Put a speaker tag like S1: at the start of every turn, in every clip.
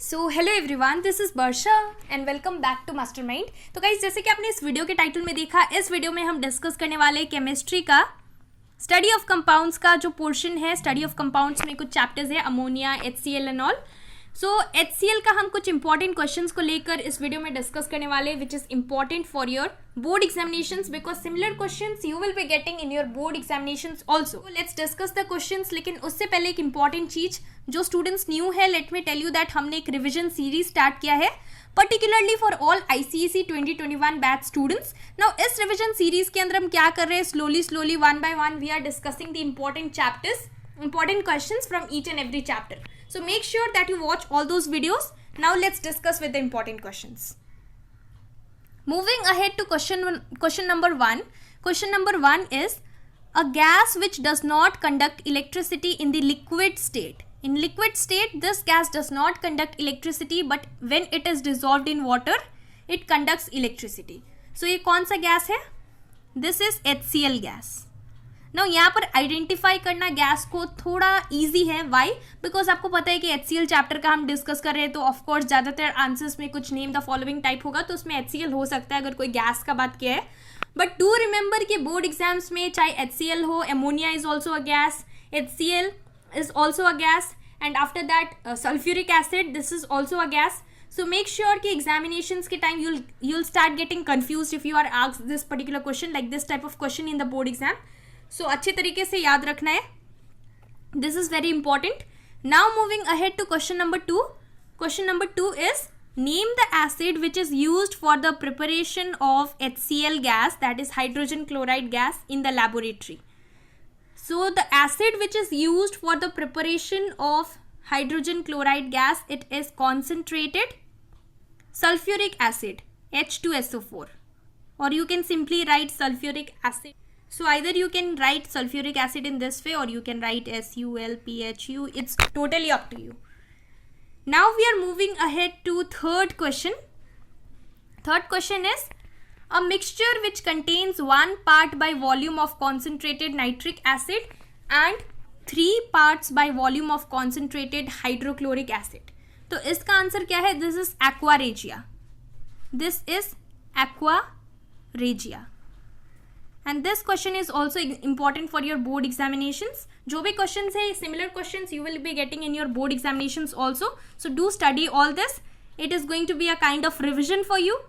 S1: So hello everyone, this is Varsha and welcome back to Mastermind. तो guys, जैसे कि आपने इस वीडियो के टाइटल में देखा, इस वीडियो में हम डिस्कस करने वाले केमिस्ट्री का स्टडी ऑफ कंपाउंड्स का जो पोर्शन है। स्टडी ऑफ कंपाउंड्स में कुछ चैप्टर्स है, ammonia, HCl and all. So HCl का हम कुछ इंपॉर्टेंट क्वेश्चंस को लेकर इस वीडियो में डिस्कस करने वाले, which is important for your board examinations because similar questions you will be getting in your board examinations also. Let's discuss the questions. लेकिन उससे पहले एक इंपॉर्टेंट चीज, जो स्टूडेंट्स न्यू है, let me tell you that हमने एक revision series start किया है particularly for all ICSE 2021 batch students. Now इस रिविजन सीरीज के अंदर हम क्या कर रहे हैं, slowly one by one we are discussing the important chapters, important questions from each and every chapter. So make sure that you watch all those videos. Now let's discuss with the important questions. Moving ahead to question number 1. Question number 1 is a gas which does not conduct electricity in the liquid state. In liquid state, this gas does not conduct electricity, but when it is dissolved in water, it conducts electricity. So ये कौन सा gas है? This is HCl gas. ना यहाँ पर identify करना gas को थोड़ा इजी है। वाई? बिकॉज आपको पता है कि HCl चैप्टर का हम डिस्कस कर रहे हैं, तो ऑफकोर्स ज़्यादातर आंसर्स में कुछ नेम द फॉलोइंग टाइप होगा, तो उसमें HCl हो सकता है अगर कोई गैस का बात किया है। बट डू रिमेंबर कि बोर्ड एग्जाम्स में चाहे HCl हो, ammonia is also a gas, HCl is also a gas, and after that sulphuric acid, this is also a gas. So make sure कि एग्जामिनेशंस के time you'll start getting confused if you are asked this particular question, like this type of question in the board exam. So अच्छे तरीके से याद रखना है, this is very important. Now moving ahead to question number 2. Question number 2 is name the acid which is used for the preparation of HCl gas, that is hydrogen chloride gas, in the laboratory. So the acid which is used for the preparation of hydrogen chloride gas, it is concentrated sulfuric acid, H2SO4, or you can simply write sulfuric acid. So either you can write sulfuric acid in this way, or you can write SULPHU. It's totally up to you. Now we are moving ahead to third question. Third question is a mixture which contains 1 part by volume of concentrated nitric acid and 3 parts by volume of concentrated hydrochloric acid. तो इसका answer क्या है? This is aqua regia. This is aqua regia. And this question is also important for your board examinations. जो भी questions है, similar questions you will be getting in your board examinations also. So do study all this. It is going to be a kind of revision for you.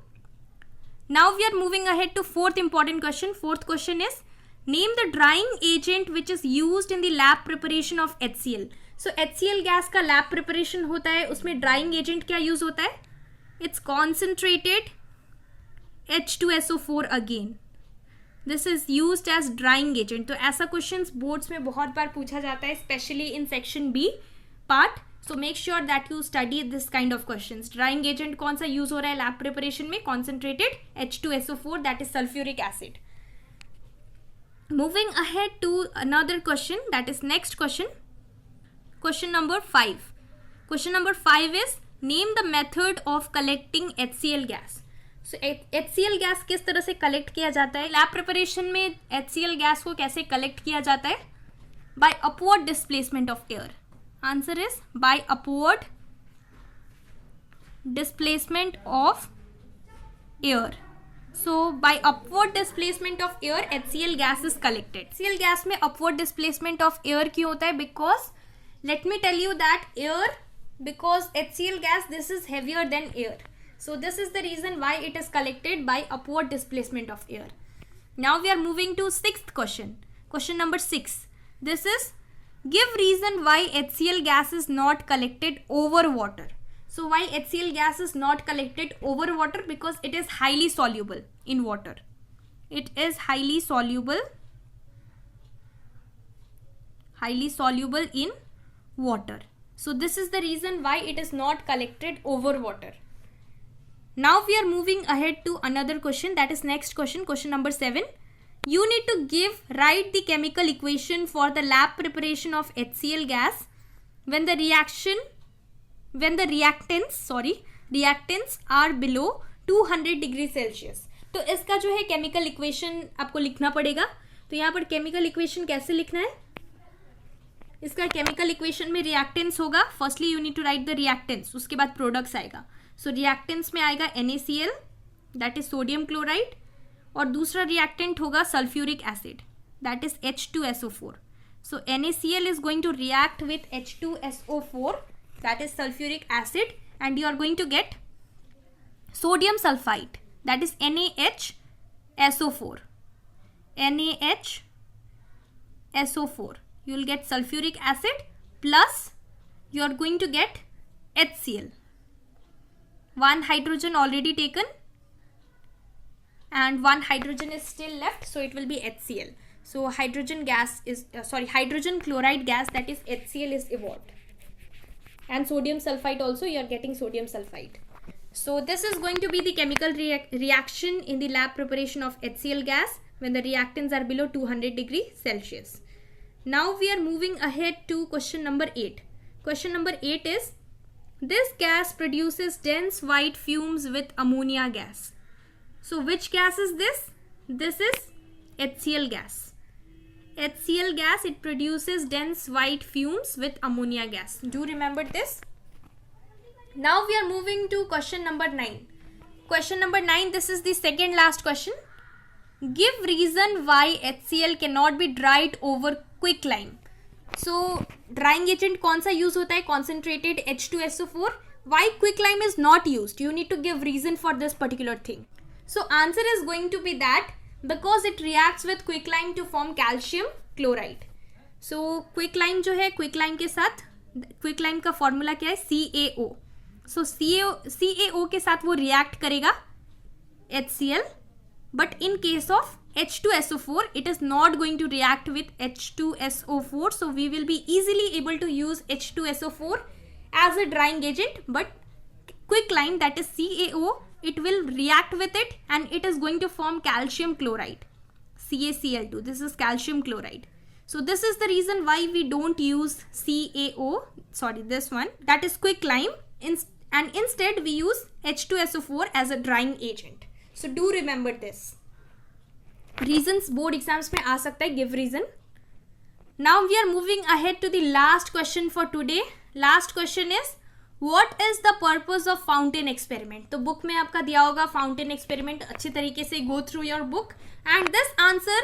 S1: Now we are moving ahead to fourth important question. Fourth question is name the drying agent which is used in the lab preparation of HCl. So HCl gas का lab preparation होता है, उसमें drying agent क्या use होता है? It's concentrated H2SO4 again. This is used as drying agent. तो ऐसा questions boards में बहुत बार पूछा जाता है, specially in section B part. So make sure that you study this kind of questions. Drying agent कौन सा यूज हो रहा है लैब प्रिपरेशन में? Concentrated H2SO4, that is sulphuric acid. Moving ahead to another question, that is next question. Question number 5. Question number 5 is name the method of collecting HCl gas. So HCl gas किस तरह से collect किया जाता है? Lab preparation में HCl gas को कैसे collect किया जाता है? By upward displacement of air. Answer is by upward displacement of air. So by upward displacement of air HCl gas is collected. HCl gas में अपवर्ड डिस्प्लेसमेंट ऑफ एयर क्यों होता है? Because let me tell you that air, because HCl gas this is heavier than air. So this is the reason why it is collected by upward displacement of air. Now we are moving to 6th question. Question number 6. This is give reason why HCl gas is not collected over water. So why HCl gas is not collected over water? Because it is highly soluble in water. It is highly soluble in water. So this is the reason why it is not collected over water. Now we are moving ahead to another question, that is next question, question number 7. You need to write the chemical equation for the lab preparation of HCl gas when the reactants are below 200 degree Celsius. तो इसका जो है chemical equation आपको लिखना पड़ेगा. तो यहाँ पर केमिकल इक्वेशन कैसे लिखना है? इसका केमिकल इक्वेशन में रिएक्टेंस होगा. Firstly you need to write the reactants, उसके बाद प्रोडक्ट्स आएगा. सो रिएक्टेंस में आएगा NaCl, that is sodium chloride, और दूसरा रिएक्टेंट होगा sulphuric acid, that is H2SO4. So NaCl is going to react with H2SO4, that is sulphuric acid, and you are going to get sodium sulfite, that is NaHSO4. NaHSO4. You will get sulfuric acid plus you are going to get HCl. One hydrogen already taken and one hydrogen is still left, so it will be HCl. So hydrogen gas is hydrogen chloride gas, that is HCl, is evolved. And sodium sulfite also, you are getting sodium sulfite. So this is going to be the chemical reaction in the lab preparation of HCl gas when the reactants are below 200 degrees Celsius. Now we are moving ahead to question number 8. Question number 8 is, this gas produces dense white fumes with ammonia gas. So which gas is this? This is HCl gas. HCl gas, it produces dense white fumes with ammonia gas. Do remember this? Now we are moving to question number 9. Question number 9, this is the second last question. Give reason why HCl cannot be dried over quicklime. So drying agent कौन सा use होता है? Concentrated H2SO4. Why quicklime is not used? You need to give reason for this particular thing. So answer is going to be that because it reacts with quicklime to form calcium chloride. So quicklime जो है, quicklime के साथ, quicklime का formula क्या है? CaO. So CaO के साथ वो react करेगा HCl, but in case of H2SO4, it is not going to react with H2SO4. So we will be easily able to use H2SO4 as a drying agent, but quicklime, that is CaO, it will react with it and it is going to form calcium chloride, CaCl2. This is calcium chloride. So this is the reason why we don't use this one, that is quicklime, and instead we use H2SO4 as a drying agent. So do remember this. Reasons board exams में आ सकता है, give reason. Now we are moving ahead to the last question for today. Last question is, what is the purpose of fountain experiment? तो book में आपका दिया होगा fountain experiment, अच्छी तरीके से go through your book and this answer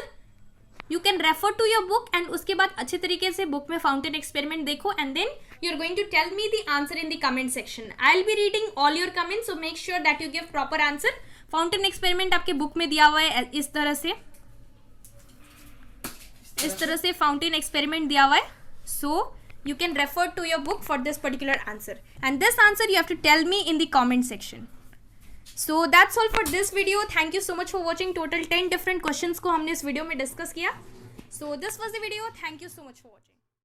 S1: you can refer to your book and उसके बाद अच्छे तरीके से book में fountain experiment देखो and then you are going to tell me the answer in the comment section. I'll be reading all your comments, so make sure that you give proper answer. Fountain experiment आपके book में दिया हुआ है इस तरह से fountain experiment दिया हुआ है. So you can refer to your book for this particular answer and this answer you have to tell me in the comment section. So that's all for this video. Thank you so much for watching. Total 10 different questions को हमने इस video में discuss किया. So this was the video. Thank you so much for watching.